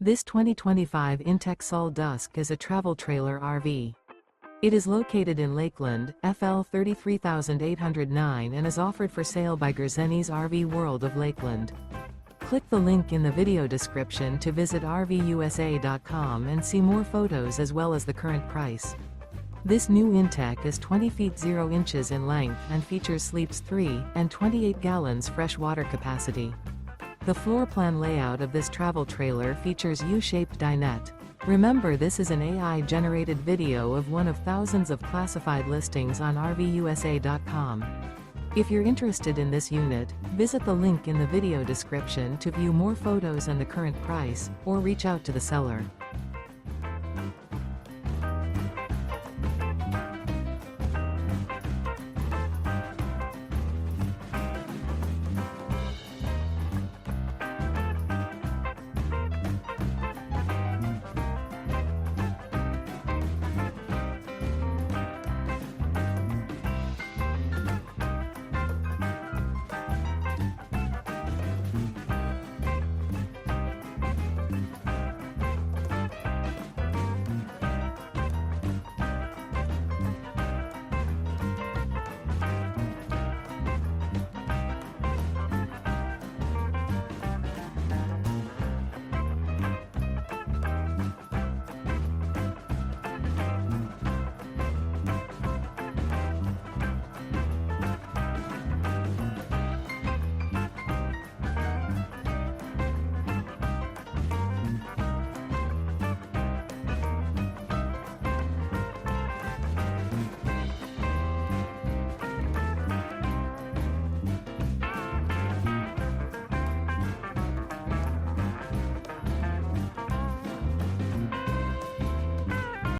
This 2025 inTech Sol Dusk is a travel trailer RV. It is located in Lakeland, FL 33809 and is offered for sale by Gerzeny's RV World of Lakeland. Click the link in the video description to visit RVUSA.com and see more photos as well as the current price. This new inTech is 20 feet 0 inches in length and features sleeps 3 and 28 gallons fresh water capacity. The floor plan layout of this travel trailer features U-Shaped Dinette. Remember, this is an AI-generated video of one of thousands of classified listings on RVUSA.com. If you're interested in this unit, visit the link in the video description to view more photos and the current price, or reach out to the seller.